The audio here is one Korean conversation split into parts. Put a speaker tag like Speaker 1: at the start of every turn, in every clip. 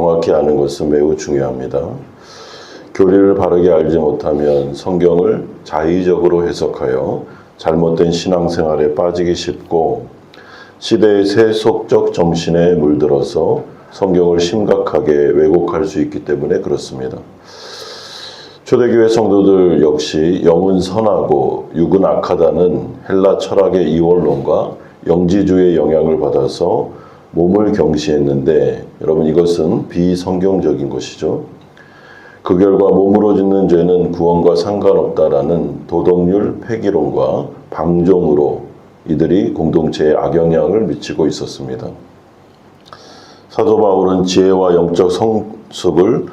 Speaker 1: 정확히 아는 것은 매우 중요합니다. 교리를 바르게 알지 못하면 성경을 자의적으로 해석하여 잘못된 신앙생활에 빠지기 쉽고 시대의 세속적 정신에 물들어서 성경을 심각하게 왜곡할 수 있기 때문에 그렇습니다. 초대교회 성도들 역시 영은 선하고 육은 악하다는 헬라 철학의 이원론과 영지주의의 영향을 받아서 몸을 경시했는데 여러분 이것은 비성경적인 것이죠. 그 결과 몸으로 짓는 죄는 구원과 상관없다라는 도덕률 폐기론과 방종으로 이들이 공동체에 악영향을 미치고 있었습니다. 사도 바울은 지혜와 영적 성숙을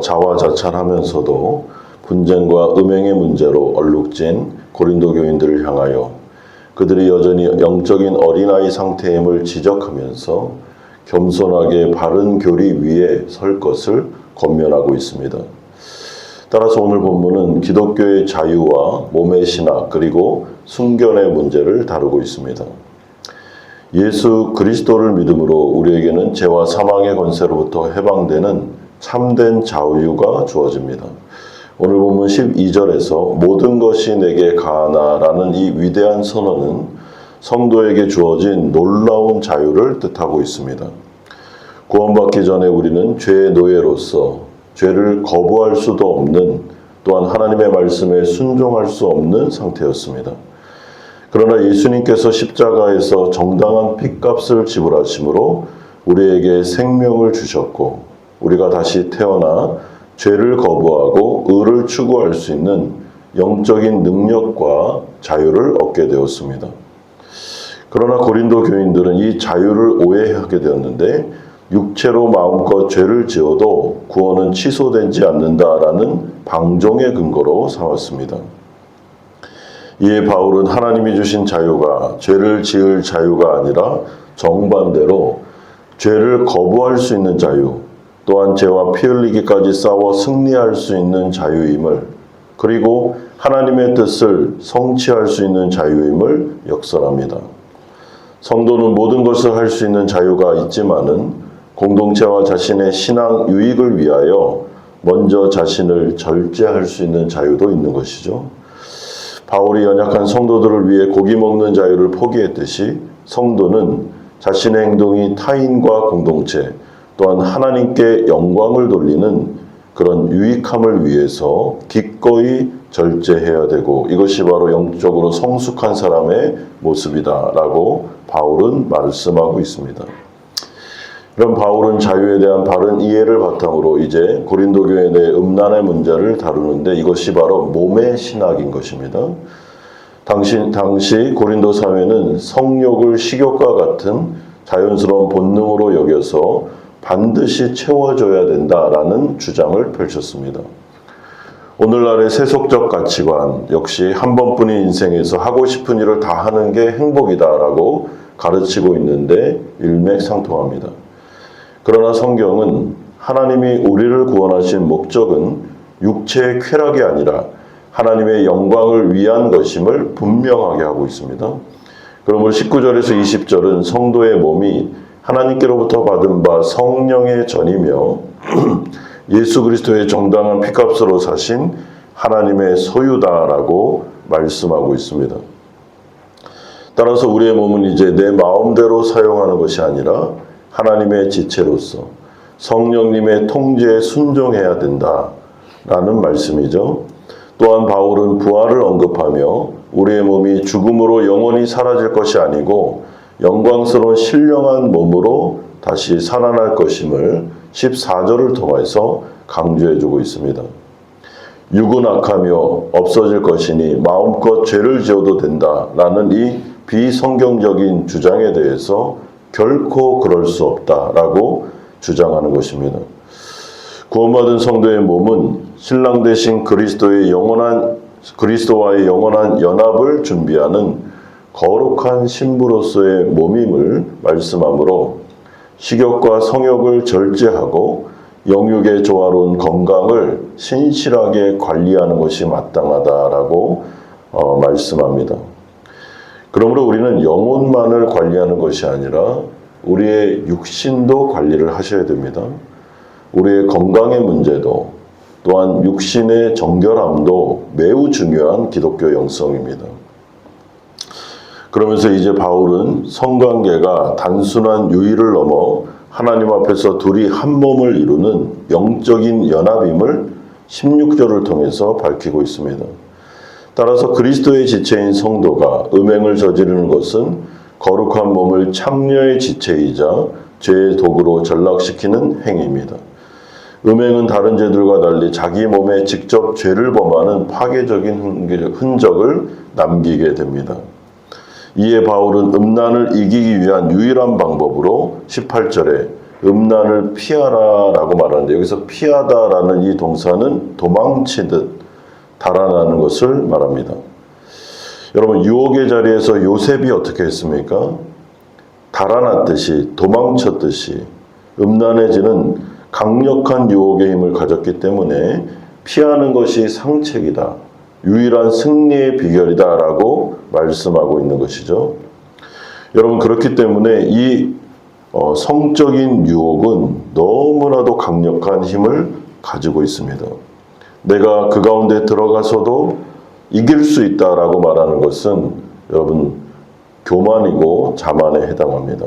Speaker 1: 자화자찬하면서도 분쟁과 음행의 문제로 얼룩진 고린도 교인들을 향하여 그들이 여전히 영적인 어린아이 상태임을 지적하면서 겸손하게 바른 교리 위에 설 것을 권면하고 있습니다. 따라서 오늘 본문은 기독교의 자유와 몸의 신학 그리고 순견의 문제를 다루고 있습니다. 예수 그리스도를 믿음으로 우리에게는 죄와 사망의 권세로부터 해방되는 참된 자유가 주어집니다. 오늘 본문 12절에서 모든 것이 내게 가하나라는 이 위대한 선언은 성도에게 주어진 놀라운 자유를 뜻하고 있습니다. 구원받기 전에 우리는 죄의 노예로서 죄를 거부할 수도 없는 또한 하나님의 말씀에 순종할 수 없는 상태였습니다. 그러나 예수님께서 십자가에서 정당한 핏값을 지불하심으로 우리에게 생명을 주셨고 우리가 다시 태어나 죄를 거부하고 의를 추구할 수 있는 영적인 능력과 자유를 얻게 되었습니다. 그러나 고린도 교인들은 이 자유를 오해하게 되었는데 육체로 마음껏 죄를 지어도 구원은 취소되지 않는다라는 방종의 근거로 삼았습니다. 이에 바울은 하나님이 주신 자유가 죄를 지을 자유가 아니라 정반대로 죄를 거부할 수 있는 자유, 또한 죄와 피 흘리기까지 싸워 승리할 수 있는 자유임을, 그리고 하나님의 뜻을 성취할 수 있는 자유임을 역설합니다. 성도는 모든 것을 할 수 있는 자유가 있지만은 공동체와 자신의 신앙 유익을 위하여 먼저 자신을 절제할 수 있는 자유도 있는 것이죠. 바울이 연약한 성도들을 위해 고기 먹는 자유를 포기했듯이 성도는 자신의 행동이 타인과 공동체 또한 하나님께 영광을 돌리는 그런 유익함을 위해서 기꺼이 절제해야 되고 이것이 바로 영적으로 성숙한 사람의 모습이다라고 바울은 말씀하고 있습니다. 이런 바울은 자유에 대한 바른 이해를 바탕으로 이제 고린도 교회 내 음란의 문제를 다루는데 이것이 바로 몸의 신학인 것입니다. 당시 고린도 사회는 성욕을 식욕과 같은 자연스러운 본능으로 여겨서 반드시 채워줘야 된다라는 주장을 펼쳤습니다. 오늘날의 세속적 가치관 역시 한 번뿐인 인생에서 하고 싶은 일을 다 하는 게 행복이다라고 가르치고 있는데 일맥상통합니다. 그러나 성경은 하나님이 우리를 구원하신 목적은 육체의 쾌락이 아니라 하나님의 영광을 위한 것임을 분명하게 하고 있습니다. 그러므로 19절에서 20절은 성도의 몸이 하나님께로부터 받은 바 성령의 전이며 예수 그리스도의 정당한 피값으로 사신 하나님의 소유다라고 말씀하고 있습니다. 따라서 우리의 몸은 이제 내 마음대로 사용하는 것이 아니라 하나님의 지체로서 성령님의 통제에 순종해야 된다라는 말씀이죠. 또한 바울은 부활을 언급하며 우리의 몸이 죽음으로 영원히 사라질 것이 아니고 영광스러운 신령한 몸으로 다시 살아날 것임을 14절을 통해서 강조해주고 있습니다. 육은 악하며 없어질 것이니 마음껏 죄를 지어도 된다라는 이 비성경적인 주장에 대해서 결코 그럴 수 없다라고 주장하는 것입니다. 구원받은 성도의 몸은 신랑 되신 그리스도와의 영원한 연합을 준비하는 거룩한 신부로서의 몸임을 말씀하므로 식욕과 성욕을 절제하고 영육의 조화로운 건강을 신실하게 관리하는 것이 마땅하다라고 말씀합니다. 그러므로 우리는 영혼만을 관리하는 것이 아니라 우리의 육신도 관리를 하셔야 됩니다. 우리의 건강의 문제도 또한 육신의 정결함도 매우 중요한 기독교 영성입니다. 그러면서 이제 바울은 성관계가 단순한 유의를 넘어 하나님 앞에서 둘이 한 몸을 이루는 영적인 연합임을 16절을 통해서 밝히고 있습니다. 따라서 그리스도의 지체인 성도가 음행을 저지르는 것은 거룩한 몸을 창녀의 지체이자 죄의 도구로 전락시키는 행위입니다. 음행은 다른 죄들과 달리 자기 몸에 직접 죄를 범하는 파괴적인 흔적을 남기게 됩니다. 이에 바울은 음란을 이기기 위한 유일한 방법으로 18절에 음란을 피하라라고 말하는데, 여기서 피하다라는 이 동사는 도망치듯 달아나는 것을 말합니다. 여러분, 유혹의 자리에서 요셉이 어떻게 했습니까? 달아났듯이, 도망쳤듯이 음란의 죄는 강력한 유혹의 힘을 가졌기 때문에 피하는 것이 상책이다, 유일한 승리의 비결이다라고 말씀하고 있는 것이죠. 여러분, 그렇기 때문에 이 성적인 유혹은 너무나도 강력한 힘을 가지고 있습니다. 내가 그 가운데 들어가서도 이길 수 있다라고 말하는 것은 여러분 교만이고 자만에 해당합니다.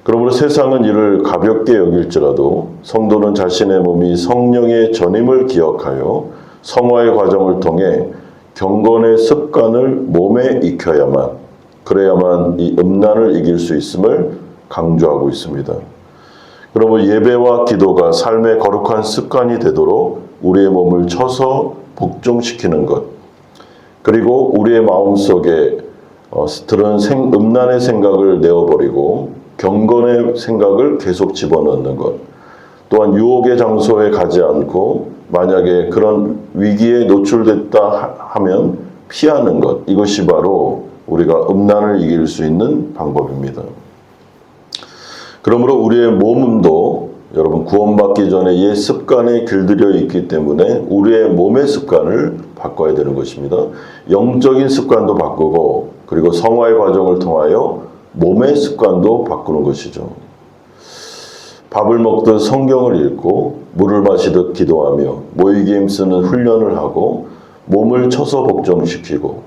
Speaker 1: 그러므로 세상은 이를 가볍게 여길지라도 성도는 자신의 몸이 성령의 전임을 기억하여 성화의 과정을 통해 경건의 습관을 몸에 익혀야만, 그래야만 이 음란을 이길 수 있음을 강조하고 있습니다. 그러므로 예배와 기도가 삶의 거룩한 습관이 되도록 우리의 몸을 쳐서 복종시키는 것, 그리고 우리의 마음속에 들은 음란의 생각을 내어버리고 경건의 생각을 계속 집어넣는 것, 또한 유혹의 장소에 가지 않고 만약에 그런 위기에 노출됐다 하면 피하는 것, 이것이 바로 우리가 음란을 이길 수 있는 방법입니다. 그러므로 우리의 몸도 여러분 구원받기 전에 옛 습관에 길들여 있기 때문에 우리의 몸의 습관을 바꿔야 되는 것입니다. 영적인 습관도 바꾸고, 그리고 성화의 과정을 통하여 몸의 습관도 바꾸는 것이죠. 밥을 먹듯 성경을 읽고 물을 마시듯 기도하며 모이기 힘쓰는 훈련을 하고 몸을 쳐서 복종시키고,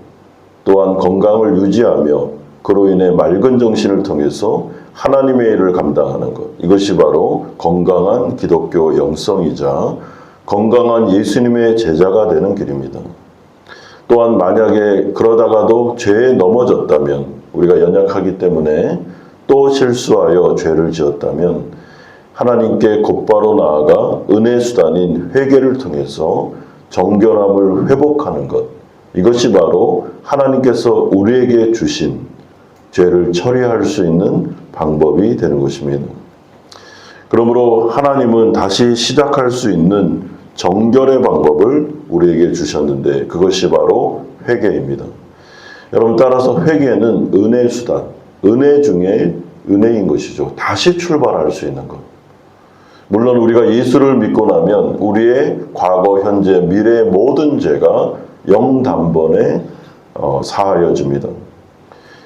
Speaker 1: 또한 건강을 유지하며 그로 인해 맑은 정신을 통해서 하나님의 일을 감당하는 것, 이것이 바로 건강한 기독교 영성이자 건강한 예수님의 제자가 되는 길입니다. 또한 만약에 그러다가도 죄에 넘어졌다면, 우리가 연약하기 때문에 또 실수하여 죄를 지었다면 하나님께 곧바로 나아가 은혜 수단인 회개를 통해서 정결함을 회복하는 것, 이것이 바로 하나님께서 우리에게 주신 죄를 처리할 수 있는 방법이 되는 것입니다. 그러므로 하나님은 다시 시작할 수 있는 정결의 방법을 우리에게 주셨는데, 그것이 바로 회개입니다. 여러분, 따라서 회개는 은혜 수단, 은혜 중에 은혜인 것이죠. 다시 출발할 수 있는 것. 물론 우리가 예수를 믿고 나면 우리의 과거, 현재, 미래의 모든 죄가 영단번에 사하여집니다.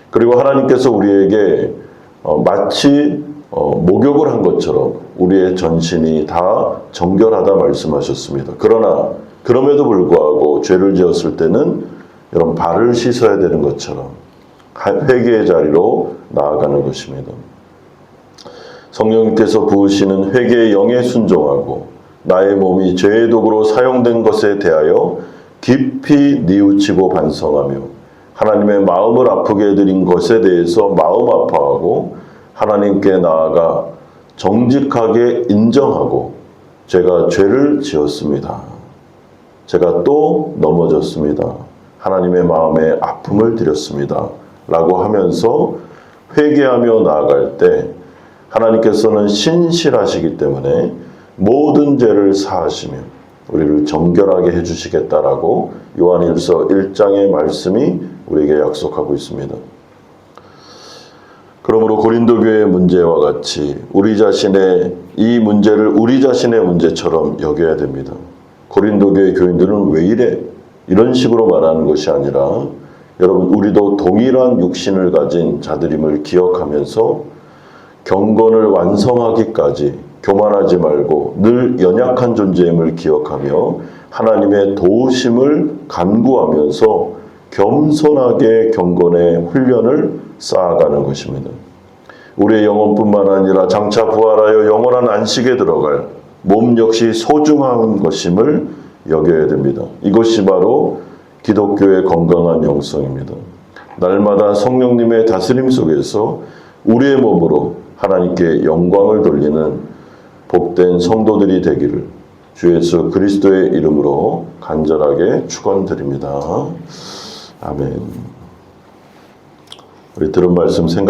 Speaker 1: 그리고 하나님께서 우리에게 마치 목욕을 한 것처럼 우리의 전신이 다 정결하다 말씀하셨습니다. 그러나 그럼에도 불구하고 죄를 지었을 때는 여러분 발을 씻어야 되는 것처럼 회개의 자리로 나아가는 것입니다. 성령님께서 부으시는 회개의 영에 순종하고 나의 몸이 죄의 도구로 사용된 것에 대하여 깊이 뉘우치고 반성하며 하나님의 마음을 아프게 해드린 것에 대해서 마음 아파하고 하나님께 나아가 정직하게 인정하고 제가 죄를 지었습니다. 제가 또 넘어졌습니다. 하나님의 마음에 아픔을 드렸습니다. 라고 하면서 회개하며 나아갈 때 하나님께서는 신실하시기 때문에 모든 죄를 사하시며 우리를 정결하게 해주시겠다라고 요한일서 1장의 말씀이 우리에게 약속하고 있습니다. 그러므로 고린도 교회의 문제와 같이 우리 자신의 이 문제를 우리 자신의 문제처럼 여겨야 됩니다. 고린도 교회 교인들은 왜 이래? 이런 식으로 말하는 것이 아니라 여러분, 우리도 동일한 육신을 가진 자들임을 기억하면서 경건을 완성하기까지 교만하지 말고 늘 연약한 존재임을 기억하며 하나님의 도우심을 간구하면서 겸손하게 경건의 훈련을 쌓아가는 것입니다. 우리의 영혼뿐만 아니라 장차 부활하여 영원한 안식에 들어갈 몸 역시 소중한 것임을 여겨야 됩니다. 이것이 바로 기독교의 건강한 영성입니다. 날마다 성령님의 다스림 속에서 우리의 몸으로 하나님께 영광을 돌리는 복된 성도들이 되기를 주 예수 그리스도의 이름으로 간절하게 축원드립니다. 아멘. 우리 들은 말씀 생각